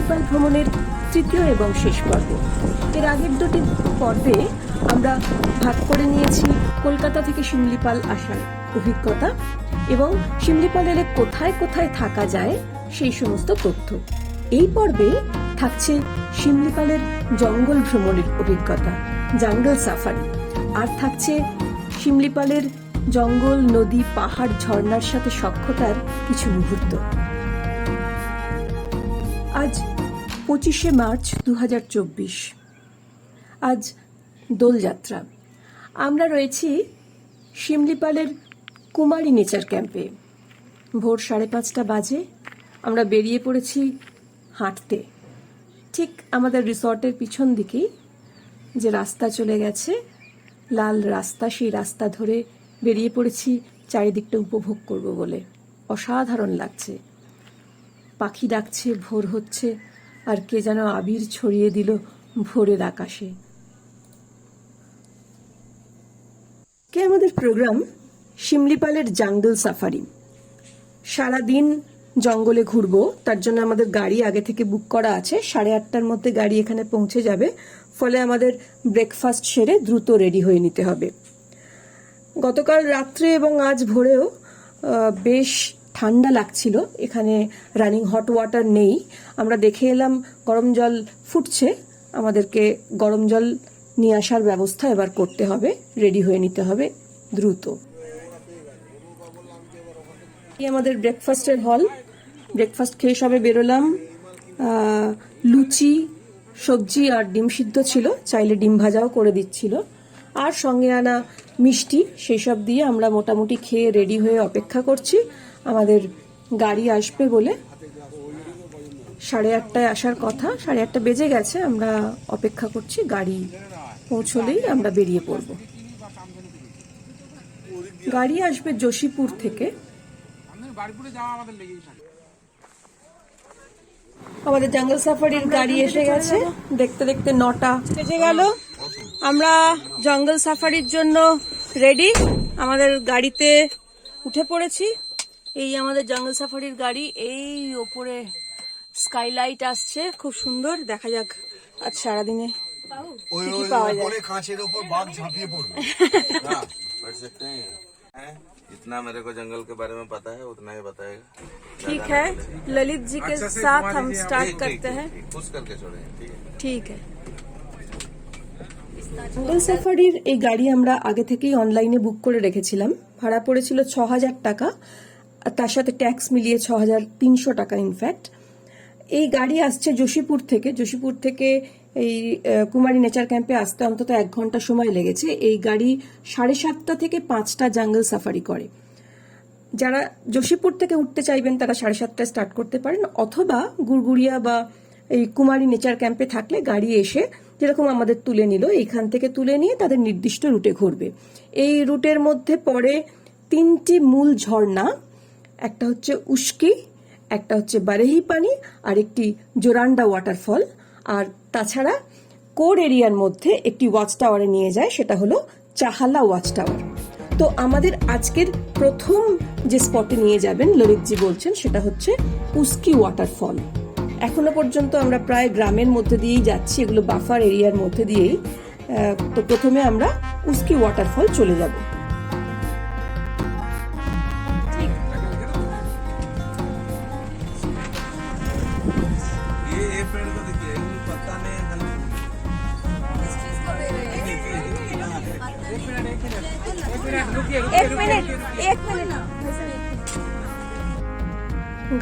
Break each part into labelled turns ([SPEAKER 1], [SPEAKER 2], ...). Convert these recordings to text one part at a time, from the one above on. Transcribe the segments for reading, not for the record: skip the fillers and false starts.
[SPEAKER 1] শিমলিপাল ভ্রমণের তৃতীয় এবং শেষ পর্ব। এর আগের দুটি পর্বে আমরা ভাগ করে নিয়েছি কলকাতা থেকে শিমলিপাল আসার অভিজ্ঞতা এবং শিমলিপাল এলে কোথায় কোথায় থাকা যায় সেই সমস্ত তথ্য। এই পর্বে থাকছে শিমলিপালের জঙ্গল ভ্রমণের অভিজ্ঞতা, জঙ্গল সাফারি, আর থাকছে শিমলিপালের জঙ্গল, নদী, পাহাড়, ঝর্ণার সাথে সখ্যতার কিছু মুহূর্ত। আজ 25শে মার্চ 2024। আজ দোলযাত্রা। আমরা রয়েছি শিমলিপালের কুমারী নেচার ক্যাম্পে। ভোর 5:30 বাজে আমরা বেরিয়ে পড়েছি হাঁটতে। ঠিক আমাদের রিসর্টের পিছন দিকেই যে রাস্তা চলে গেছে, লাল রাস্তা, সেই রাস্তা ধরে বেরিয়ে পড়েছি চারিদিকটা উপভোগ করব বলে। অসাধারণ লাগছে। পাখি ডাকছে, ভোর হচ্ছে, আর কে যেন আবির ছড়িয়ে দিল ভোরের আকাশে। আমাদের প্রোগ্রাম শিমলিপালের জঙ্গল সাফারি। সারাদিন জঙ্গলে ঘুরবো, তার জন্য আমাদের গাড়ি আগে থেকে বুক করা আছে। 8:30টার মধ্যে গাড়ি এখানে পৌঁছে যাবে, ফলে আমাদের ব্রেকফাস্ট সেরে দ্রুত রেডি হয়ে নিতে হবে। গতকাল রাত্রে এবং আজ ভোরেও বেশ ঠান্ডা লাগছিল। এখানে রানিং হট ওয়াটার নেই। আমরা দেখে এলাম গরম জল ফুটছে, আমাদেরকে গরম জল নিয়ে আসার ব্যবস্থা এবার করতে হবে, রেডি হয়ে নিতে হবে দ্রুত। আমাদের ব্রেকফাস্টের হল। ব্রেকফাস্ট খেয়ে সবে বেরোলাম। লুচি, সবজি আর ডিম সিদ্ধ ছিল, চাইলে ডিম ভাজাও করে দিচ্ছিল, আর সঙ্গে আনা মিষ্টি। সেই সব দিয়ে আমরা মোটামুটি খেয়ে রেডি হয়ে অপেক্ষা করছি আমাদের গাড়ি আসবে বলে। 8:30টায় আসার কথা, 8:30 বেজে গেছে। আমরা অপেক্ষা করছি, গাড়ি পৌঁছলেই আমরা বেরিয়ে পড়ব। গাড়ি আসবে যোশীপুর থেকে। আমাদের জঙ্গল সাফারির গাড়ি এসে গেছে। দেখতে দেখতে 9টা বেজে গেল। আমরা জঙ্গল সাফারির জন্য রেডি, আমাদের গাড়িতে উঠে পড়েছি। এই আমাদের জঙ্গল সাফারির গাড়ি। এই ওপরে স্কাইলাইট আসছে, খুব সুন্দর। দেখা যাক আজ সারাদিনে কি পাওয়া যায়।
[SPEAKER 2] কাঁচের উপর বাঘ ঝাঁপিয়ে পড়বে। इतना मेरे को जंगल के बारे में पता है, उतना ही बताएगा।
[SPEAKER 1] ठीक है, ललित जी के साथ हम स्टार्ट करते हैं।
[SPEAKER 2] खुश करके छोड़े,
[SPEAKER 1] ठीक है। জঙ্গল সাফারির এই গাড়ি আমরা আগে থেকেই অনলাইনে বুক করে রেখেছিলাম। ভাড়া পড়েছিল 6,000 টাকা, তার সাথে ট্যাক্স মিলিয়ে 6,300 টাকা ইনফ্যাক্ট। এই গাড়ি আসছে যোশীপুর থেকে। যোশীপুর থেকে এই কুমারী নেচার ক্যাম্পে আসতে অন্তত 1 ঘন্টা সময় লেগেছে। এই গাড়ি 7:30 থেকে 5টা জঙ্গল সাফারি করে। যারা যোশীপুর থেকে উঠতে চাইবেন তারা 7:30টায় স্টার্ট করতে পারেন, অথবা গুড়গুড়িয়া বা এই কুমারী নেচার ক্যাম্পে থাকলে গাড়ি এসে যেরকম আমাদের তুলে নিল, এইখান থেকে তুলে নিয়ে তাদের নির্দিষ্ট রুটে ঘুরবে। এই রুটের মধ্যে পড়ে 3টি মূল ঝর্ণা। একটা হচ্ছে উস্কি, একটা হচ্ছে বারেহি পানি, আর একটি জোরান্ডা ওয়াটারফল। আর তাছাড়া কোর এরিয়ার মধ্যে একটি ওয়াচ টাওয়ারে নিয়ে যায়, সেটা হলো চাহালা ওয়াচ টাওয়ার। তো আমাদের আজকের প্রথম যে স্পটে নিয়ে যাবেন ললিতজি বলছেন, সেটা হচ্ছে উস্কি ওয়াটারফল। এখনো পর্যন্ত আমরা প্রায় গ্রামের মধ্যে দিয়েই যাচ্ছি, এগুলো বাফার এরিয়ার মধ্যে দিয়েই। তো প্রথমে আমরা উস্কি ওয়াটারফল চলে যাব।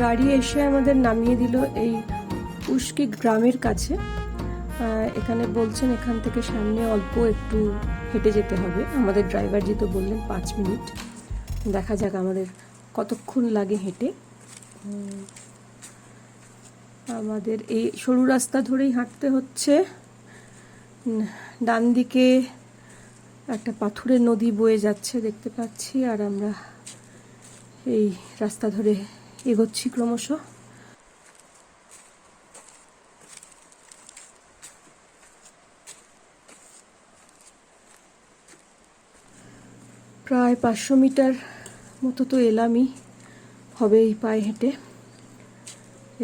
[SPEAKER 1] গাড়ি এসে আমাদের নামিয়ে দিল এই উস্কি গ্রামের কাছে। এখানে বলছেন এখান থেকে সামনে অল্প একটু হেঁটে যেতে হবে। আমাদের ড্রাইভারজি তো বললেন 5 মিনিট। দেখা যাক আমাদের কতক্ষণ লাগে হেঁটে। আমাদের এই সরু রাস্তা ধরেই হাঁটতে হচ্ছে। ডান দিকে একটা পাথুরের নদী বয়ে যাচ্ছে দেখতে পাচ্ছি, আর আমরা এই রাস্তা ধরে এগোচ্ছি ক্রমশ। প্রায় 500 মিটার মতো তো এলামই হবে এই পায়ে হেঁটে।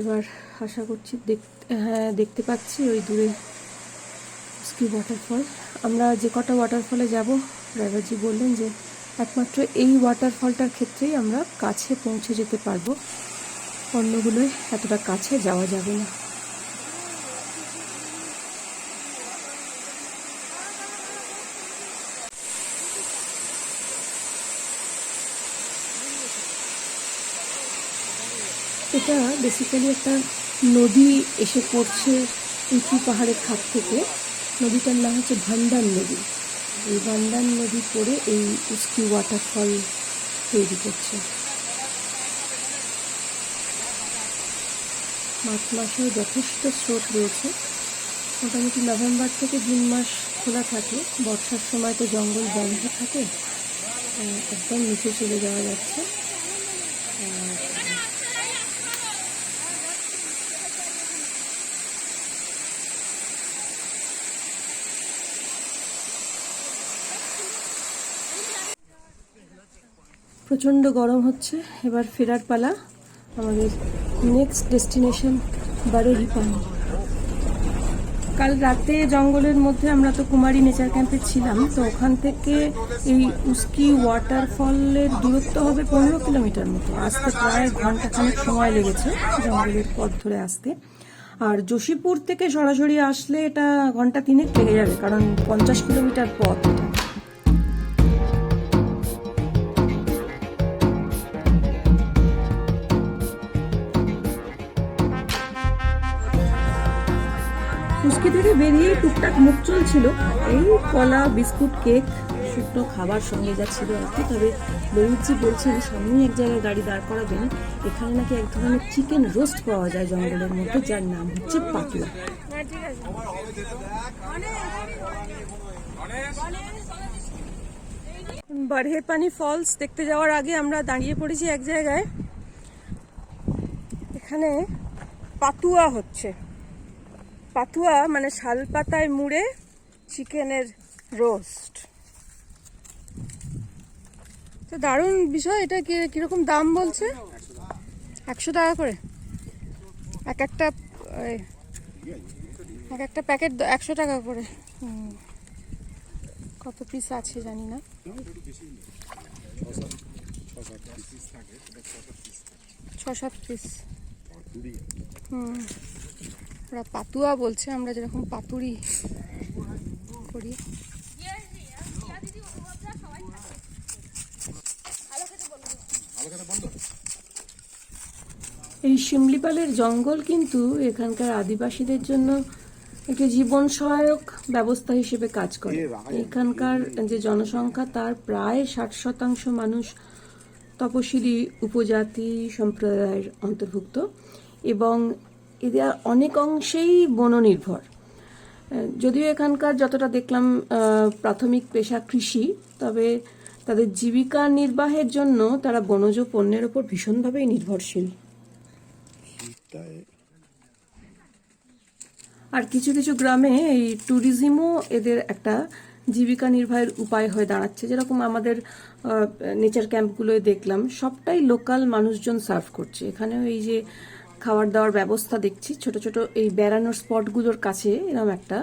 [SPEAKER 1] এবার আশা করছি হ্যাঁ, দেখতে পাচ্ছি ওই দূরে উস্কি ওয়াটারফল। আমরা যে কটা ওয়াটারফলে যাব, ড্রাইভারজি বললেন যে একমাত্র এই ওয়াটারফলটার ক্ষেত্রেই আমরা কাছে পৌঁছে যেতে পারবো, অন্যগুলোয় এতটা কাছে যাওয়া যাবে না। এটা বেসিক্যালি একটা নদী এসে পড়ছে উঁচু পাহাড়ের খাত থেকে। নদীটার নাম হচ্ছে ভান্ডান নদী। এই ভান্ডান নদী পড়ে এই উস্কি ওয়াটারফল তৈরি করছে। মার্চ মাসেও যথেষ্ট স্রোত রয়েছে। মোটামুটি নভেম্বর থেকে জুন মাস খোলা থাকে, বর্ষার সময় তো জঙ্গল বন্ধ থাকে, একদম নিচে চলে যাওয়া যাচ্ছে। প্রচণ্ড গরম হচ্ছে। এবার ফেরার পালা। আমাদের নেক্সট ডেস্টিনেশন বারেহি পানি। কাল রাতে জঙ্গলের মধ্যে আমরা তো কুমারী নেচার ক্যাম্পে ছিলাম, তো ওখান থেকে এই উস্কি ওয়াটারফলের দূরত্ব হবে 15 কিলোমিটার মতো। আসতে প্রায় ঘন্টাখানেক সময় লেগেছে জঙ্গলের পথ ধরে আসতে। আর যোশীপুর থেকে সরাসরি আসলে এটা ঘন্টা 3 লেগে যাবে, কারণ 50 কিলোমিটার পথ। উস্কি থেকে বেরিয়ে টুকটাক মুখ চলছিল, এই কলা, বিস্কুট, কেক, শুকনো খাবার সঙ্গে যাচ্ছিল আর কি। তবে ললিতজি বলছেন সামনেই এক জায়গায় গাড়ি দাঁড় করাবেন, এখানে নাকি এক ধরনের চিকেন রোস্ট পাওয়া যায় জঙ্গলের মধ্যে, যার নাম হচ্ছে পাতুয়া। বারহে পানি ফলস দেখতে যাওয়ার আগে আমরা দাঁড়িয়ে পড়েছি এক জায়গায়। এখানে পাতুয়া হচ্ছে। পাতুয়া মানে শাল পাতায় মুড়ে চিকেনের রোস্ট। তো দারুণ বিষয়। এটা কিরকম দাম বলছে? 100 টাকা করে এক একটা প্যাকেট, 100 টাকা করে। কত পিস আছে জানি না। 6-7 পিস। ওরা পাতুয়া বলছে, আমরা যেরকম পাতুরি করি। এই শিমলিপালের জঙ্গল কিন্তু এখানকার আদিবাসীদের জন্য একটি জীবন সহায়ক ব্যবস্থা হিসেবে কাজ করে। এখানকার যে জনসংখ্যা তার প্রায় 60% মানুষ তপশিলি উপজাতি সম্প্রদায়ের অন্তর্ভুক্ত, এবং এদের অনেক অংশেই বননির্ভর। যদিও এখানকার যতটা দেখলাম প্রাথমিক পেশা কৃষি, তবে তাদের জীবিকা নির্বাহের জন্য তারা বনজ পণ্যের উপর ভীষণভাবেই নির্ভরশীল। আর কিছু কিছু গ্রামে এই ট্যুরিজমও এদের একটা জীবিকা নির্বাহের উপায় হয়ে দাঁড়াচ্ছে। যেরকম আমাদের নেচার ক্যাম্পগুলোয় দেখলাম সবটাই লোকাল মানুষজন সার্ভ করছে। এখানেও এই যে খাবার দাওয়ার ব্যবস্থা দেখছি, ছোট ছোট এই বেড়ানোর স্পটগুলোর কাছে এরকম একটা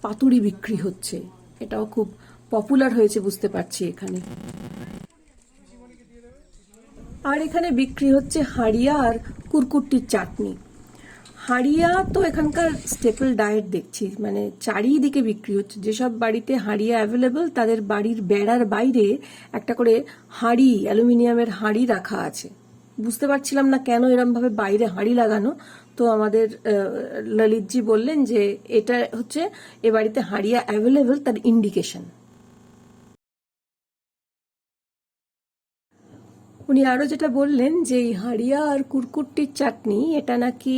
[SPEAKER 1] পাতুরি বিক্রি হচ্ছে। এটাও খুব পপুলার হয়েছে বুঝতে পারছি এখানে। আর এখানে বিক্রি হচ্ছে হাড়িয়া আর কুরকুট্টির চাটনি। হাড়িয়া তো এখানকার স্টেপল ডায়েট দেখছি, মানে চারিদিকে বিক্রি হচ্ছে। যেসব বাড়িতে হাড়িয়া অ্যাভেলেবল তাদের বাড়ির বেড়ার বাইরে একটা করে হাঁড়ি, অ্যালুমিনিয়ামের হাঁড়ি রাখা আছে। বুঝতে পারছিলাম না কেন এরম ভাবে বাইরে হাঁড়ি লাগানো, তো আমাদের ললিতজি বললেন যে এটা হচ্ছে এ বাড়িতে হাড়িয়া অ্যাভেলেবল তার ইন্ডিকেশন। উনি আরো যেটা বললেন যে এই হাড়িয়া আর কুরকুট্টির চাটনি এটা নাকি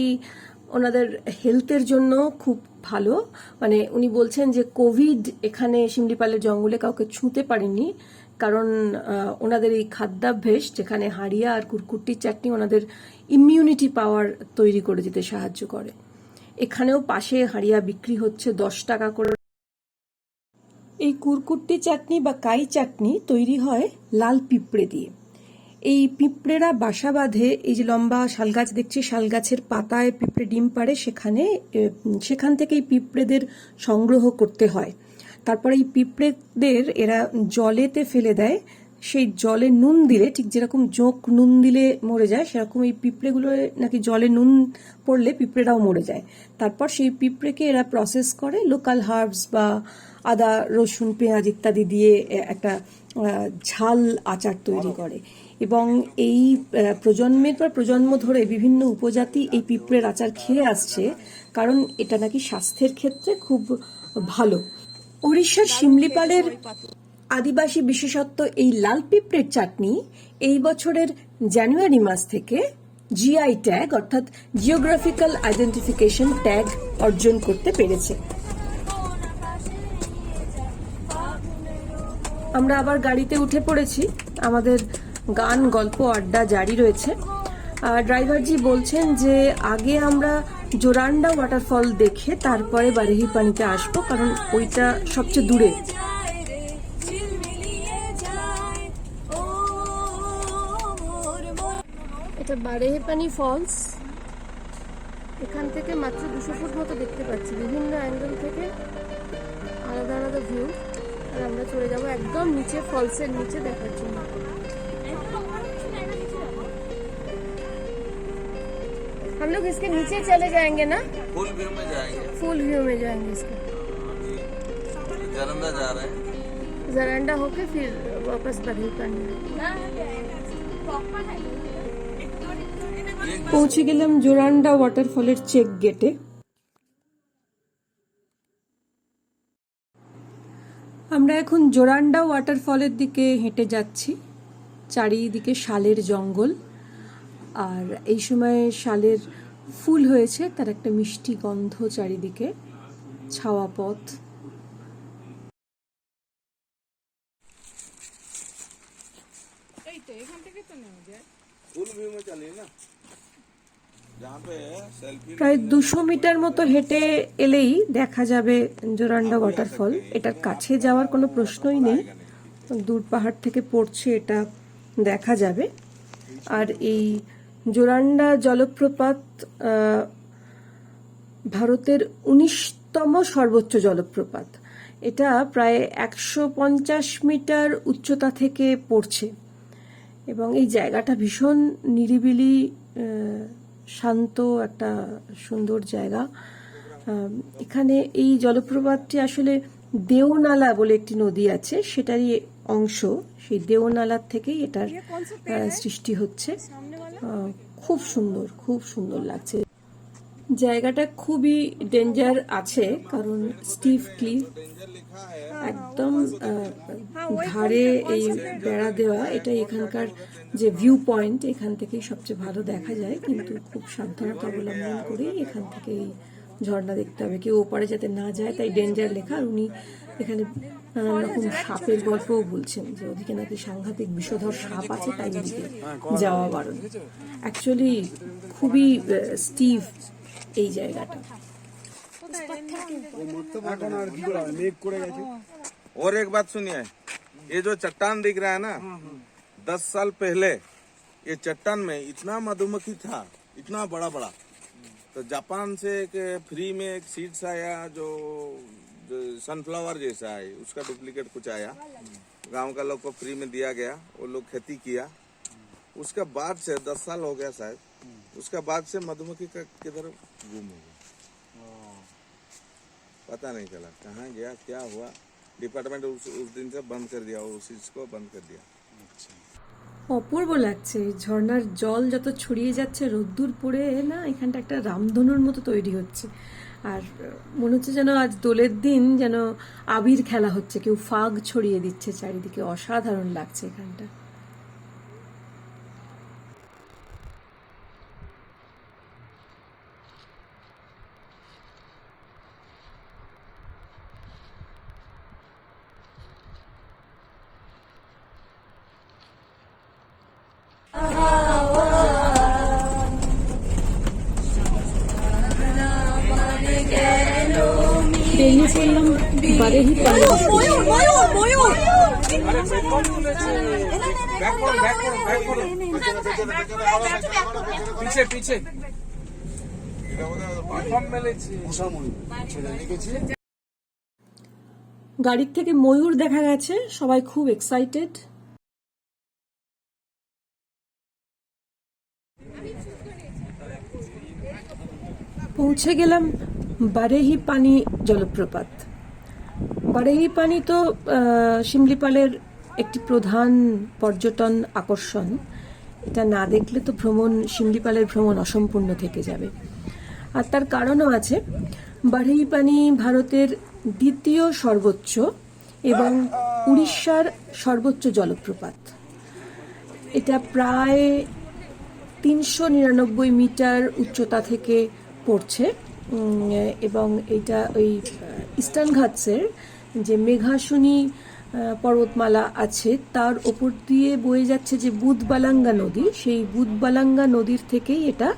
[SPEAKER 1] ওনাদের হেলথের জন্য খুব ভালো। মানে উনি বলছেন যে কোভিড এখানে শিমলিপালের জঙ্গলে কাউকে ছুঁতে পারেনি, কারণ ওনাদের এই খাদ্যাভ্যাস, যেখানে হাড়িয়া আর কুরকুট্টির চাটনি ওনাদের ইমিউনিটি পাওয়ার তৈরি করে দিতে সাহায্য করে। এখানেও পাশে হাড়িয়া বিক্রি হচ্ছে 10 টাকা করে। এই কুরকুট্টি চাটনি বা কাই চাটনি তৈরি হয় লাল পিঁপড়ে দিয়ে। এই পিঁপড়েরা বাসা বাঁধে, এই যে লম্বা শাল গাছ দেখছি, শাল গাছের পাতায় পিঁপড়ে ডিম পাড়ে, সেখান থেকে এই পিঁপড়েদের সংগ্রহ করতে হয়। তারপরে এই পিঁপড়েদের এরা জলেতে ফেলে দেয়, সেই জলে নুন দিলে, ঠিক যেরকম জোঁক নুন দিলে মরে যায়, সেরকম এই পিঁপড়েগুলো নাকি জলে নুন পড়লে পিঁপড়েরাও মরে যায়। তারপর সেই পিঁপড়েকে এরা প্রসেস করে লোকাল হার্বস বা আদা রসুন পেঁয়াজ ইত্যাদি দিয়ে একটা ঝাল আচার তৈরি করে। এবং এই প্রজন্মের পর প্রজন্ম ধরে বিভিন্ন উপজাতি এই পিঁপড়ের আচার খেয়ে আসছে, কারণ এটা নাকি স্বাস্থ্যের ক্ষেত্রে খুব ভালো। উড়িষ্যার শিমলিপালের আদিবাসী বিশেষত্ব এই লাল পিঁপড়ের চাটনি এই বছরের জানুয়ারি মাস থেকে জিআই ট্যাগ অর্থাৎ জিওগ্রাফিক্যাল আইডেন্টিফিকেশন ট্যাগ অর্জন করতে পেরেছে। আমরা আবার গাড়িতে উঠে পড়েছি, আমাদের গান গল্প আড্ডা জারি রয়েছে। ড্রাইভারজি বলছেন যে আগে আমরা জোরান্ডা ওয়াটারফল দেখে তারপরে বারেহিপানিতে আসবো, কারণ ওইটা সবচেয়ে দূরে। এটা বারেহিপানি ফলস, এখান থেকে মাত্র 200 ফুট মতো দেখতে পাচ্ছি, বিভিন্ন অ্যাঙ্গেল থেকে আলাদা আলাদা ভিউ। আর আমরা চলে যাবো একদম নিচে, ফলসের নিচে দেখার জন্য। हम लोग इसके नीचे चले जाएंगे ना,
[SPEAKER 2] फुल व्यू में जाएंगे,
[SPEAKER 1] फुल व्यू में जाएंगे इसका।
[SPEAKER 2] जरंदा जा रहे हैं,
[SPEAKER 1] जरंडा होके फिर वापस বারেহিপানি। পৌঁছে গেলাম জোরান্ডা ওয়াটারফলের চেক গেটে। আমরা এখন জোরান্ডা ওয়াটারফলের দিকে হেঁটে যাচ্ছি। চারিদিকে শালের জঙ্গল, আর এই সময় শালের ফুল হয়েছে, তার একটা মিষ্টি গন্ধ চারিদিকে, ছাওয়া পথ।
[SPEAKER 2] फुल व्यू में चलिए ना, जहाँ पे सेल्फी।
[SPEAKER 1] প্রায় 200 মিটার মতো হেঁটে এলেই দেখা যাবে জোরান্ডা ওয়াটারফল। এটার কাছে যাওয়ার কোনো প্রশ্নই নেই, দূর পাহাড় থেকে পড়ছে, এটা দেখা যাবে। আর এই জোরান্ডা জলপ্রপাত ভারতের 19তম সর্বোচ্চ জলপ্রপাত। এটা প্রায় 150 মিটার উচ্চতা থেকে পড়ছে, এবং এই জায়গাটা ভীষণ নিরিবিলি, শান্ত একটা সুন্দর জায়গা। এখানে এই জলপ্রপাতটি আসলে দেওনালা বলে একটি নদী আছে, সেটারই অংশ। সেই দেওনালার থেকেই এটার সৃষ্টি হচ্ছে। খুব সুন্দর, খুব সুন্দর লাগছে। জায়গাটা খুবই ডেঞ্জার আছে, কারণ স্টিভ ক্লিফ, একদম ধারে এই বেড়া দেওয়া। এটা এখানকার যে ভিউ পয়েন্ট, এখান থেকেই সবচেয়ে ভালো দেখা যায়, কিন্তু খুব সাবধানতা অবলম্বন করেই এখান থেকে এই ঝর্ণা দেখতে হবে। কেউ ওপারে যাতে না যায়, তাই ডেঞ্জার লেখা। আর উনি এখানে নানান রকম সাপের গল্পও বলছেন, যে ওদিকে নাকি সাংঘাতিক বিষধর সাপ আছে, তাই ওদিকে যাওয়া বারণ। অ্যাকচুয়ালি খুবই স্টিভ এই জায়গাটা।
[SPEAKER 2] और एक बात सुनिए, ये जो चट्टान दिख रहा है ना, 10 साल पहले ये चट्टान में इतना मधुमक्खी था, इतना बड़ा बड़ा। तो जापान से एक फ्री में एक सीड्स आया, जो सनफ्लावर जैसा है, उसका डुप्लीकेट कुछ आया, गांव का लोग को फ्री में दिया गया, वो लोग खेती किया। उसके बाद से 10 साल हो गया शायद, उसके बाद से मधुमक्खी का किधर गुम हो गया, पता नहीं चला कहाँ गया, क्या हुआ। डिपार्टमेंट उस दिन से बंद कर दिया, उस चीज को बंद कर दिया।
[SPEAKER 1] অপূর্ব লাগছে, ঝর্ণার জল যত ছড়িয়ে যাচ্ছে, রোদ্দুর পড়ে না এখানটা একটা রামধনুর মতো তৈরি হচ্ছে। আর মনে হচ্ছে যেন আজ দোলের দিন, যেন আবির খেলা হচ্ছে, কেউ ফাগ ছড়িয়ে দিচ্ছে চারিদিকে। অসাধারণ লাগছে এখানটা। বেরিয়ে পড়লাম বারেহি পানি।
[SPEAKER 3] পিছে পিছে
[SPEAKER 1] গাড়ির থেকে ময়ূর দেখা গেছে, সবাই খুব এক্সাইটেড। পৌঁছে গেলাম বারেহি পানি জলপ্রপাত। বারেহি পানি তো শিমলিপালের একটি প্রধান পর্যটন আকর্ষণ। এটা না দেখলে তো শিমলিপালের ভ্রমণ অসম্পূর্ণ থেকে যাবে। আর তার কারণও আছে। বারেহি পানি ভারতের দ্বিতীয় সর্বোচ্চ এবং উড়িষ্যার সর্বোচ্চ জলপ্রপাত। এটা প্রায় 399 মিটার উচ্চতা থেকে পড়ছে এবং এটা ওই ইস্টার্ন ঘাটসের যে মেঘাসুনি পর্বতমালা আছে তার ওপর দিয়ে বয়ে যাচ্ছে যে বুধবালাঙ্গা নদী, সেই বুধবালাঙ্গা নদীর থেকেই এটা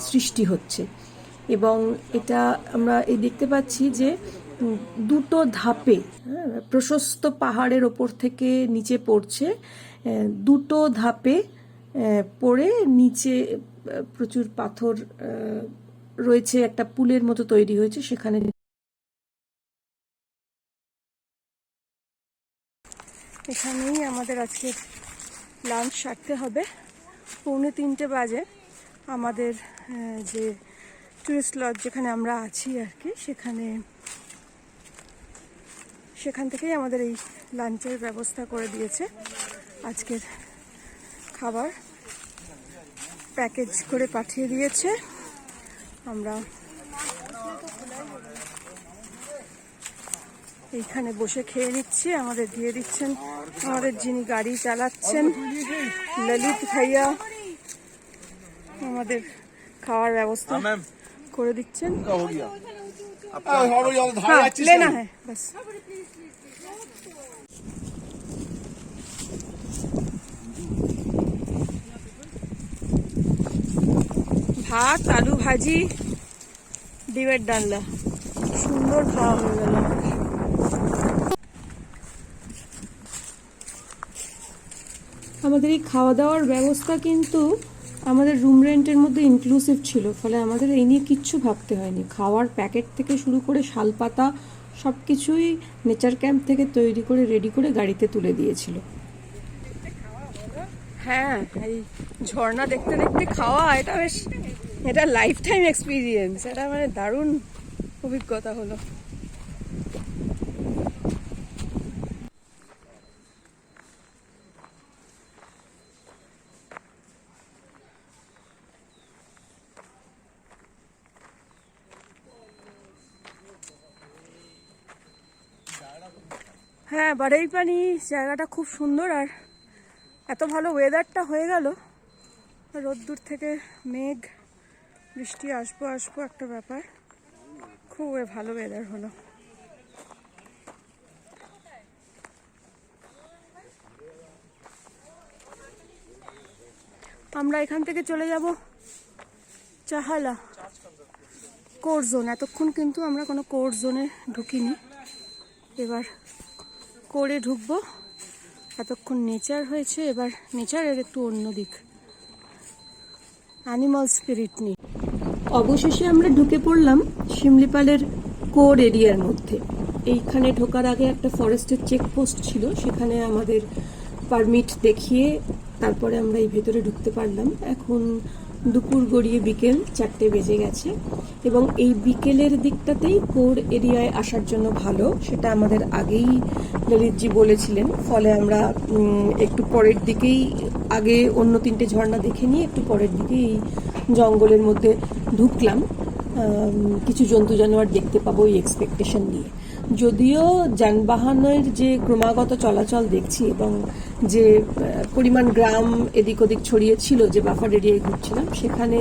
[SPEAKER 1] সৃষ্টি হচ্ছে। এবং এটা আমরা এই দেখতে পাচ্ছি যে দুটো ধাপে প্রশস্ত পাহাড়ের ওপর থেকে নিচে পড়ছে, দুটো ধাপে পড়ে নিচে প্রচুর পাথর রয়েছে, একটা পুলের মতো তৈরি হয়েছে সেখানে। এখানেই আমাদের আজকে লাঞ্চ সারতে হবে। 2:45 বাজে আমাদের যে টুরিস্ট লজ যেখানে আমরা আছি আর কি, সেখান থেকেই আমাদের এই লাঞ্চের ব্যবস্থা করে দিয়েছে। আজকের খাবার প্যাকেজ করে পাঠিয়ে দিয়েছে। আমরা এইখানে বসে খেয়ে নিচ্ছি। আমাদের দিয়ে দিচ্ছেন আমাদের যিনি গাড়ি চালাচ্ছেন ললিত ভাইয়া, আমাদের খাওয়ার ব্যবস্থা করে দিচ্ছেন। হ্যাঁ, লেনা হ্যাঁ বাস। ভাত, আলু ভাজি, ডিমের ডালনা, সুন্দর খাওয়া হয়ে গেল। আমাদের এই খাওয়া দাওয়ার ব্যবস্থা কিন্তু আমাদের রুম রেন্টের মধ্যে ইনক্লুসিভ ছিল, ফলে আমাদের এই নিয়ে কিচ্ছু ভাবতে হয়নি। খাওয়ার প্যাকেট থেকে শুরু করে শালপাতা সব কিছুই নেচার ক্যাম্প থেকে তৈরি করে রেডি করে গাড়িতে তুলে দিয়েছিল। হ্যাঁ, এই ঝর্ণা দেখতে দেখতে খাওয়া, এটা লাইফ টাইম এক্সপিরিয়েন্স। এটা মানে দারুণ অভিজ্ঞতা হলো। হ্যাঁ, বারেহি পানি জায়গাটা খুব সুন্দর। আর এত ভালো ওয়েদারটা হয়ে গেল, রোদ্দুর থেকে মেঘ, বৃষ্টি আসবো একটা ব্যাপার। খুব ভালো ওয়েদার হলো। আমরা এখান থেকে চলে যাব চাহালা কোর জোন। এতক্ষণ কিন্তু আমরা কোনো কোর জোনে ঢুকিনি, এবার কোরে ঢুকবো। এতক্ষণ নেচার হয়েছে, এবার নেচারের একটু অন্য দিক, অ্যানিমাল স্পিরিট নিয়ে। অবশেষে আমরা ঢুকে পড়লাম শিমলিপালের কোর এরিয়ার মধ্যে। এইখানে ঢোকার আগে একটা ফরেস্টের চেকপোস্ট ছিল, সেখানে আমাদের পারমিট দেখিয়ে তারপরে আমরা এই ভেতরে ঢুকতে পারলাম। এখন দুপুর গড়িয়ে বিকেল 4টে বেজে গেছে এবং এই বিকেলের দিকটাতেই কোর এরিয়ায় আসার জন্য ভালো, সেটা আমাদের আগেই ললিতজি বলেছিলেন। ফলে আমরা একটু পরের দিকেই, আগে অন্য 3টে ঝর্ণা দেখে নিয়ে একটু পরের দিকে এই জঙ্গলের মধ্যে ঢুকলাম। কিছু জন্তু জানোয়ার দেখতে পাবো এই এক্সপেকটেশন নিয়ে। যদিও যানবাহনের যে ক্রমাগত চলাচল দেখছি এবং যে পরিমাণ গ্রাম এদিক ওদিক ছড়িয়ে ছিল, যে বাফার এরিয়ায় ঘুরছিলাম, সেখানে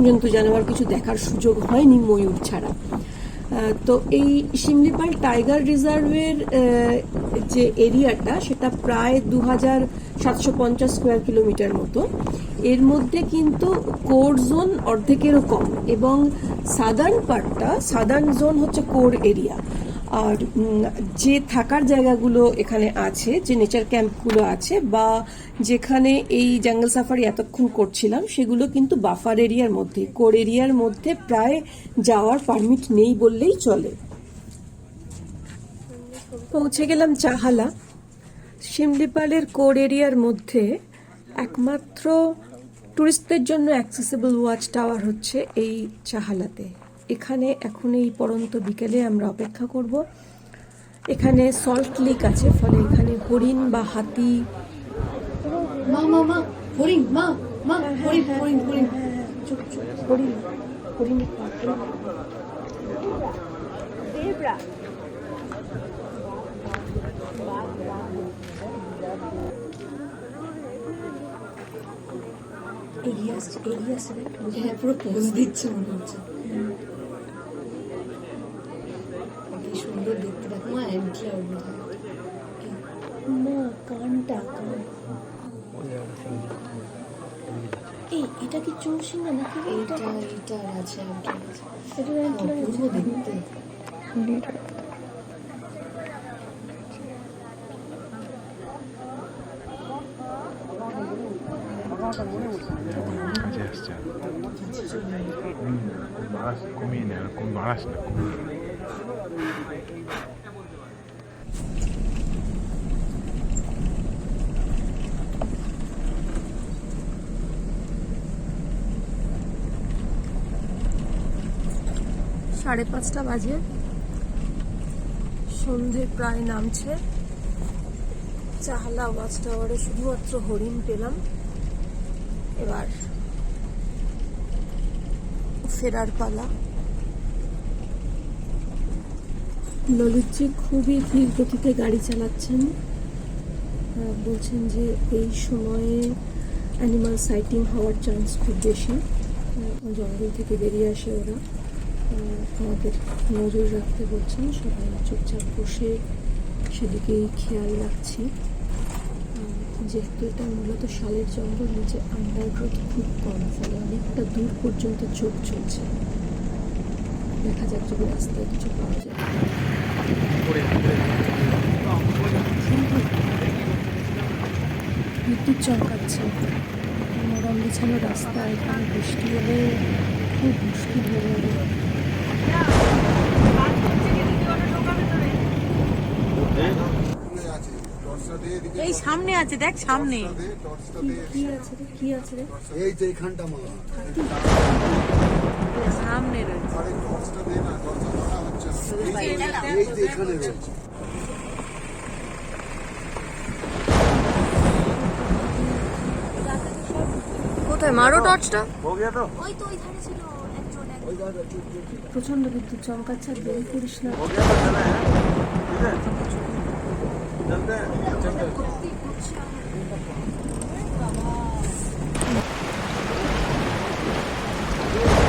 [SPEAKER 1] জন্তু জানোয়ার কিছু দেখার সুযোগ হয়নি ময়ূর ছাড়া। তো এই শিমলিপাল টাইগার রিজার্ভের যে এরিয়াটা সেটা প্রায় 2750 স্কোয়ার কিলোমিটার মতো। এর মধ্যে কিন্তু কোর জোন অর্ধেকেরও কম, এবং সাদার্ন জোন হচ্ছে কোর এরিয়া। আর যে থাকার জায়গাগুলো এখানে আছে, যে নেচার ক্যাম্পগুলো আছে, বা যেখানে এই জঙ্গল সাফারি এতক্ষণ করছিলাম, সেগুলো কিন্তু বাফার এরিয়ার মধ্যে, কোর এরিয়ার মধ্যে প্রায় যাওয়ার পারমিট নেই বললেই চলে। পৌঁছে গেলাম চাহালা। শিমলিপালের কোর এরিয়ার মধ্যে একমাত্র টুরিস্টদের জন্য অ্যাক্সেসিবল ওয়াচ টাওয়ার হচ্ছে এই চাহালাতে। এখানে এখন এই পরন্ত বিকেলে আমরা অপেক্ষা করব। এখানে সল্ট লেক আছে, ফলে এখানে হরিণ বা হাতি,
[SPEAKER 4] হরিণ
[SPEAKER 1] এগিয়ে আসছে
[SPEAKER 4] হ্যাঁ, পুরো পোজ দিচ্ছে মনে হচ্ছে। কি সুন্দর দেখতে, দেখো মা অ্যান্টলার
[SPEAKER 1] না, কানটা এই এটা কি চৌসিঙ্গা নাকি?
[SPEAKER 4] এইটা আছে
[SPEAKER 1] এটা
[SPEAKER 4] অপূর্ব দেখতে।
[SPEAKER 5] কমিয়ে নেয়, কোন বাড়াস না।
[SPEAKER 1] সাড়ে 5টা বাজে, সন্ধে প্রায় নামছে। চাহালা ওয়াচ টাওয়ারে শুধুমাত্র হরিণ পেলাম। এবার ফেরার পালা। ললিতজি খুবই ধীর গতিতে গাড়ি চালাচ্ছেন। বলছেন যে এই সময়ে অ্যানিমাল সাইটিং হওয়ার চান্স খুব বেশি। জঙ্গল থেকে বেরিয়ে আসে ওরা। আমাদের নজর রাখতে বলছেন, সবাই চুপচাপ বসে সেদিকেই খেয়াল রাখছি। যেহেতু এটা মূলত শালের জঙ্গল, নিচে আন্ডারগ্রোথ খুব কম, ফলে অনেকটা দূর পর্যন্ত চোখ চলছে। দেখা যাক যদি রাস্তায় কিছু পাওয়া যায়। বিদ্যুৎ চমকাচ্ছে। নরম বিছানো রাস্তা, এখানে বৃষ্টি হলে খুব মুশকিল হয়ে যাবে।
[SPEAKER 6] এই সামনে আছে, দেখ সামনে
[SPEAKER 1] কি আছে রে?
[SPEAKER 7] এই যে এখানটা মা
[SPEAKER 6] সামনে রয়েছে।
[SPEAKER 7] আরে টর্চটা দে না, টর্চটা ধরা হচ্ছে না। এই যে এখানে রয়েছে।
[SPEAKER 6] কোথায় মারো টর্চটা?
[SPEAKER 1] প্রচন্ড বিদ্যুৎ চমকাচ্ছে, আর দেরি করিস না।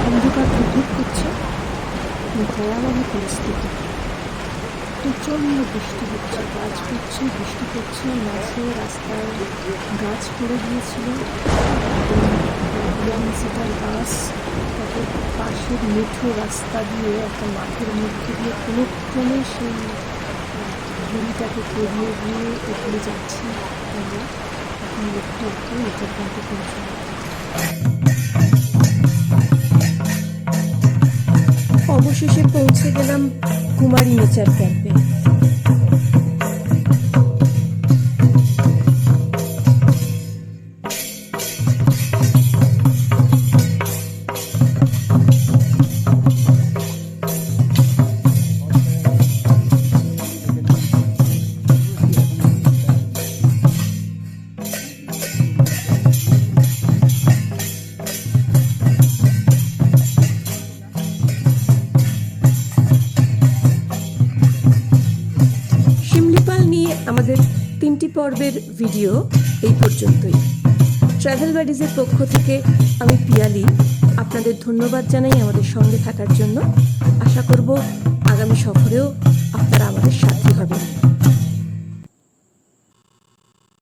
[SPEAKER 1] অন্ধকার ধূপ করছে, ভয়াবহ পরিস্থিতি। প্রচন্ড বৃষ্টি হচ্ছে, গাছ পড়ছে, বৃষ্টি পড়ছে, মাঝে রাস্তায় গাছ পড়ে গিয়েছিল। সেটার গাছ, তাদের পাশের মিঠো রাস্তা দিয়ে একটা মাঠের মধ্যে দিয়ে কোনো ক্রমে সেই ভূমিটাকে পেরিয়ে গিয়ে এগিয়ে যাচ্ছি আমরা। এখন লোকটা একটু নেচার ক্যাম্পে পৌঁছানো। অবশেষে পৌঁছে গেলাম কুমারী নেচার ক্যাম্পে। আমাদের 3টি পর্বের ভিডিও এই পর্যন্তই। ট্রাভেল বাডিজের পক্ষ থেকে আমি পিয়ালি আপনাদের ধন্যবাদ জানাই আমাদের সঙ্গে থাকার জন্য। আশা করব আগামী সফরেও আপনারা আমাদের সাথী হবেন।